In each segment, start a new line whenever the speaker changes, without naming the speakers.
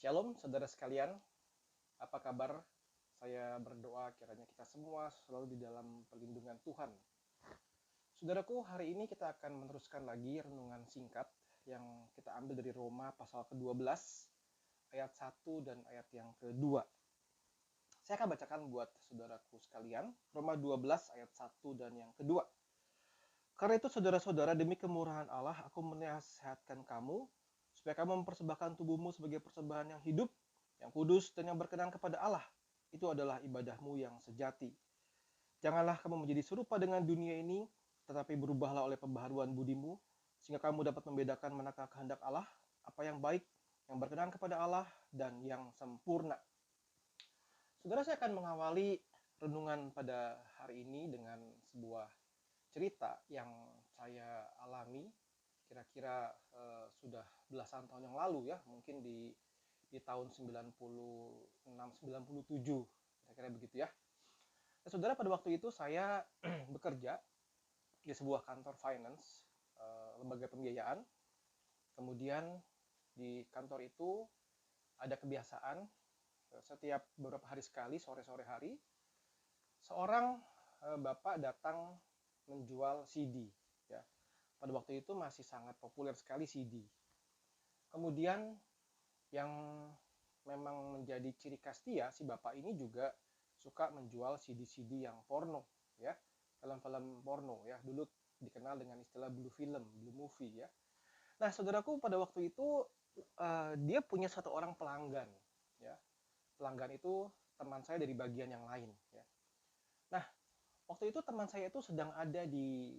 Shalom saudara sekalian, apa kabar? Saya berdoa kiranya kita semua selalu di dalam perlindungan Tuhan. Saudaraku, hari ini kita akan meneruskan lagi renungan singkat yang kita ambil dari Roma pasal ke-12 ayat 1 dan ayat yang kedua. Saya akan bacakan buat saudaraku sekalian, Roma 12 ayat 1 dan yang kedua. Karena itu saudara-saudara, demi kemurahan Allah aku menasihatkan kamu supaya kamu mempersembahkan tubuhmu sebagai persembahan yang hidup, yang kudus dan yang berkenan kepada Allah. Itu adalah ibadahmu yang sejati. Janganlah kamu menjadi serupa dengan dunia ini, tetapi berubahlah oleh pembaharuan budimu, sehingga kamu dapat membedakan manakah kehendak Allah, apa yang baik, yang berkenan kepada Allah, dan yang sempurna. Saudara, saya akan mengawali renungan pada hari ini dengan sebuah cerita yang saya alami kira-kira sudah belasan tahun yang lalu ya, mungkin di tahun 96 97 kira-kira begitu ya. Nah, saudara, pada waktu itu saya bekerja di sebuah kantor finance, lembaga pembiayaan. Kemudian di kantor itu ada kebiasaan setiap beberapa hari sekali, sore-sore hari, seorang bapak datang menjual CD ya. Pada waktu itu masih sangat populer sekali CD. Kemudian yang memang menjadi ciri khas dia, si bapak ini juga suka menjual CD-CD yang porno ya, film-film porno ya, dulu dikenal dengan istilah blue film, blue movie ya. Nah, saudaraku, pada waktu itu dia punya satu orang pelanggan ya. Pelanggan itu teman saya dari bagian yang lain ya. Nah, waktu itu teman saya itu sedang ada di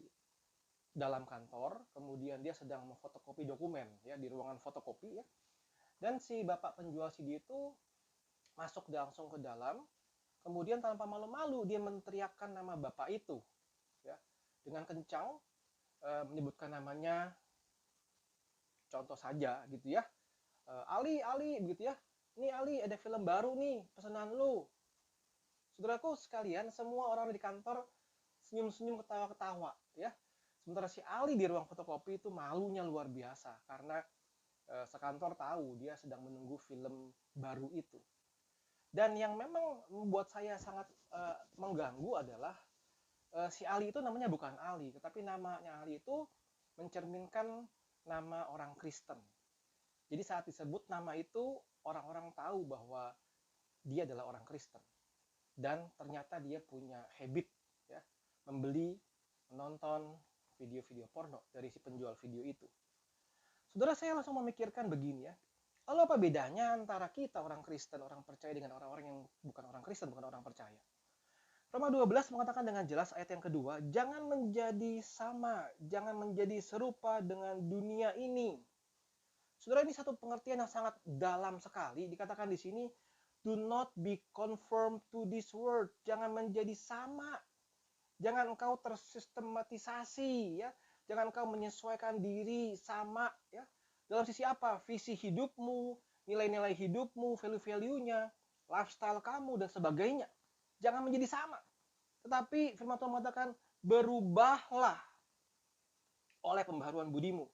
dalam kantor, kemudian dia sedang memfotokopi dokumen ya di ruangan fotokopi ya. Dan si bapak penjual CD itu masuk langsung ke dalam, kemudian tanpa malu-malu dia meneriakkan nama bapak itu ya, dengan kencang, menyebutkan namanya, contoh saja gitu ya, Ali begitu ya, ini Ali ada film baru nih, pesanan lu. Saudaraku sekalian, semua orang di kantor senyum-senyum, ketawa-ketawa ya. Sementara si Ali di ruang fotokopi itu malunya luar biasa karena sekantor tahu dia sedang menunggu film baru itu. Dan yang memang membuat saya sangat mengganggu adalah si Ali itu namanya bukan Ali, tetapi namanya Ali itu mencerminkan nama orang Kristen. Jadi saat disebut nama itu, orang-orang tahu bahwa dia adalah orang Kristen. Dan ternyata dia punya habit ya, membeli, menonton video-video porno dari si penjual video itu. Saudara, saya langsung memikirkan begini ya, lalu apa bedanya antara kita orang Kristen, orang percaya, dengan orang-orang yang bukan orang Kristen, bukan orang percaya? Roma 12 mengatakan dengan jelas ayat yang kedua, jangan menjadi sama, jangan menjadi serupa dengan dunia ini. Saudara, ini satu pengertian yang sangat dalam sekali. Dikatakan di sini, do not be conformed to this world. Jangan menjadi sama. Jangan engkau tersistematisasi ya. Jangan engkau menyesuaikan diri sama ya. Dalam sisi apa? Visi hidupmu, nilai-nilai hidupmu, value-value-nya, lifestyle kamu dan sebagainya. Jangan menjadi sama. Tetapi firman Tuhan mengatakan, berubahlah oleh pembaharuan budimu.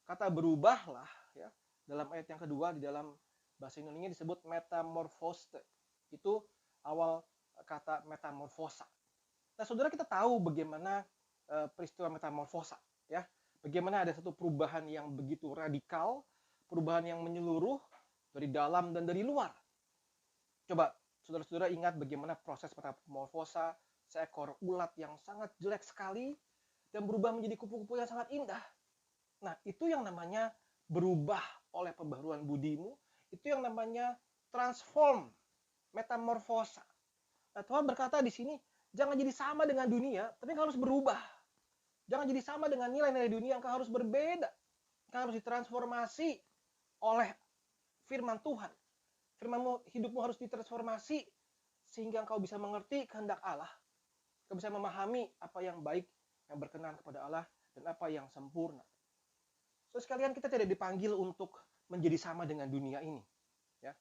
Kata berubahlah ya, dalam ayat yang kedua di dalam bahasa Indonesia disebut metamorphose. Itu awal kata metamorfosa. Nah, saudara, kita tahu bagaimana peristiwa metamorfosa ya. Bagaimana ada satu perubahan yang begitu radikal, perubahan yang menyeluruh dari dalam dan dari luar. Coba saudara-saudara ingat bagaimana proses metamorfosa seekor ulat yang sangat jelek sekali dan berubah menjadi kupu-kupu yang sangat indah. Nah, itu yang namanya berubah oleh pembaharuan budimu, itu yang namanya transform, metamorfosa. Nah, Tuhan berkata di sini, jangan jadi sama dengan dunia, tapi engkau harus berubah. Jangan jadi sama dengan nilai-nilai dunia, engkau harus berbeda. Engkau harus ditransformasi oleh firman Tuhan. Hidupmu harus ditransformasi sehingga engkau bisa mengerti kehendak Allah. Engkau bisa memahami apa yang baik, yang berkenan kepada Allah, dan apa yang sempurna. So, sekalian, kita tidak dipanggil untuk menjadi sama dengan dunia ini. Ya.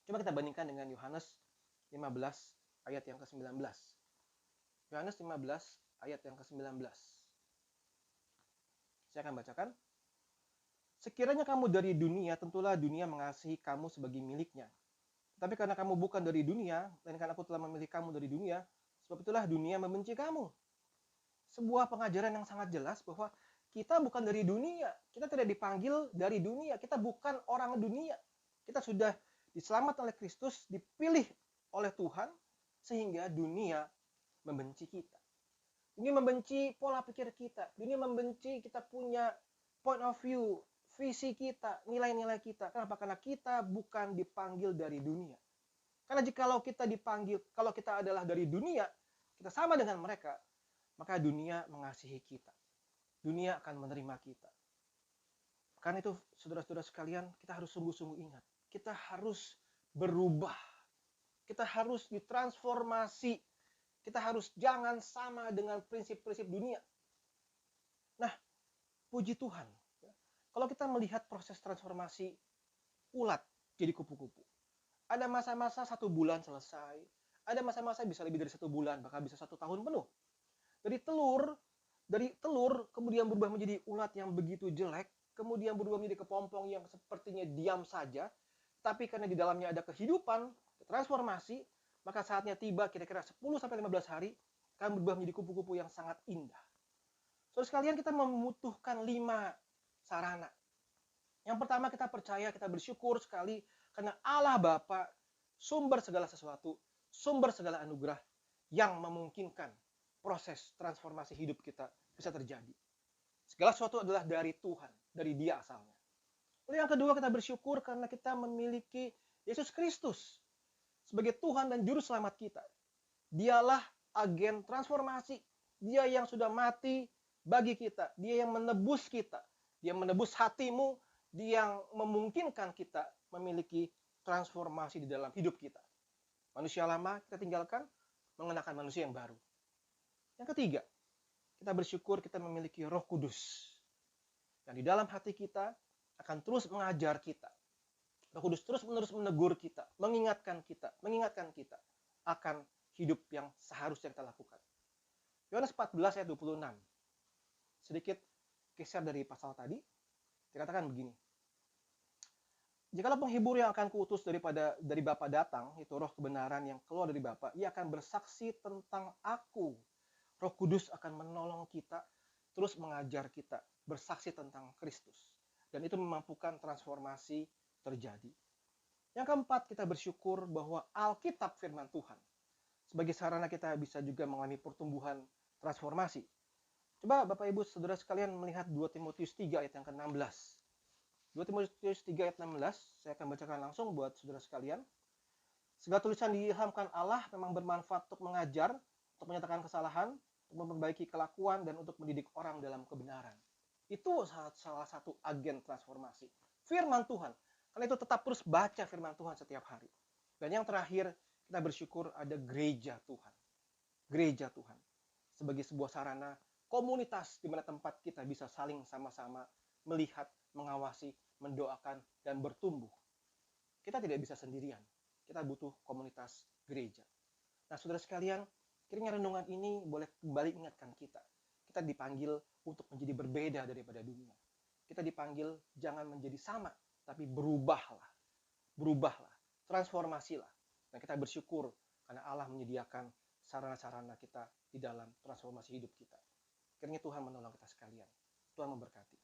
Coba kita bandingkan dengan Yohanes 15 ayat yang ke-19. Yohanes 15 ayat yang ke-19. Saya akan bacakan. Sekiranya kamu dari dunia, tentulah dunia mengasihi kamu sebagai miliknya. Tapi karena kamu bukan dari dunia, dan karena aku telah memilih kamu dari dunia, sebab itulah dunia membenci kamu. Sebuah pengajaran yang sangat jelas bahwa kita bukan dari dunia, kita tidak dipanggil dari dunia, kita bukan orang dunia. Kita sudah diselamatkan oleh Kristus, dipilih oleh Tuhan, sehingga dunia membenci kita. Dunia membenci pola pikir kita, dunia membenci kita punya point of view, visi kita, nilai-nilai kita. Kenapa? Karena kita bukan dipanggil dari dunia. Karena jikalau kita dipanggil, kalau kita adalah dari dunia, kita sama dengan mereka, maka dunia mengasihi kita. Dunia akan menerima kita. Karena itu, saudara-saudara sekalian, kita harus sungguh-sungguh ingat. Kita harus berubah. Kita harus ditransformasi. Kita harus jangan sama dengan prinsip-prinsip dunia. Nah, puji Tuhan. Kalau kita melihat proses transformasi ulat jadi kupu-kupu. Ada masa-masa 1 bulan selesai. Ada masa-masa bisa lebih dari 1 bulan, bahkan bisa 1 tahun penuh. Dari telur kemudian berubah menjadi ulat yang begitu jelek, kemudian berubah menjadi kepompong yang sepertinya diam saja, tapi karena di dalamnya ada kehidupan, transformasi, maka saatnya tiba kira-kira 10-15 hari, akan berubah menjadi kupu-kupu yang sangat indah. Saudara sekalian, kita membutuhkan 5 sarana. Yang pertama, kita percaya, kita bersyukur sekali karena Allah Bapa, sumber segala sesuatu, sumber segala anugerah yang memungkinkan proses transformasi hidup kita bisa terjadi. Segala sesuatu adalah dari Tuhan, dari Dia asalnya. Lalu yang kedua, kita bersyukur karena kita memiliki Yesus Kristus sebagai Tuhan dan Juru Selamat kita. Dialah agen transformasi. Dia yang sudah mati bagi kita. Dia yang menebus kita. Dia menebus hatimu. Dia yang memungkinkan kita memiliki transformasi di dalam hidup kita. Manusia lama kita tinggalkan, mengenakan manusia yang baru. Yang ketiga, kita bersyukur kita memiliki Roh Kudus. Yang di dalam hati kita akan terus mengajar kita. Roh Kudus terus-menerus menegur kita, mengingatkan kita akan hidup yang seharusnya kita lakukan. Yohanes 14 ayat 26. Sedikit geser dari pasal tadi, dikatakan begini. Jikalau penghibur yang akan kuutus dari Bapa datang, itu roh kebenaran yang keluar dari Bapa, ia akan bersaksi tentang aku. Roh Kudus akan menolong kita, terus mengajar kita, bersaksi tentang Kristus. Dan itu memampukan transformasi terjadi. Yang keempat, kita bersyukur bahwa Alkitab firman Tuhan sebagai sarana kita bisa juga mengalami pertumbuhan transformasi. Coba Bapak Ibu Saudara sekalian melihat 2 Timotius 3 ayat yang ke-16. 2 Timotius 3 ayat 16, saya akan bacakan langsung buat saudara sekalian. Segala tulisan diilhamkan Allah memang bermanfaat untuk mengajar, untuk menyatakan kesalahan, untuk memperbaiki kelakuan, dan untuk mendidik orang dalam kebenaran. Itu salah satu agen transformasi. Firman Tuhan. Karena itu tetap terus baca firman Tuhan setiap hari. Dan yang terakhir, kita bersyukur ada gereja Tuhan. Gereja Tuhan. Sebagai sebuah sarana komunitas di mana tempat kita bisa saling sama-sama melihat, mengawasi, mendoakan, dan bertumbuh. Kita tidak bisa sendirian. Kita butuh komunitas gereja. Nah, saudara sekalian, kiranya renungan ini boleh kembali ingatkan kita. Kita dipanggil untuk menjadi berbeda daripada dunia. Kita dipanggil jangan menjadi sama, tapi berubahlah. Berubahlah, transformasilah. Dan kita bersyukur karena Allah menyediakan sarana-sarana kita di dalam transformasi hidup kita. Kiranya Tuhan menolong kita sekalian. Tuhan memberkati.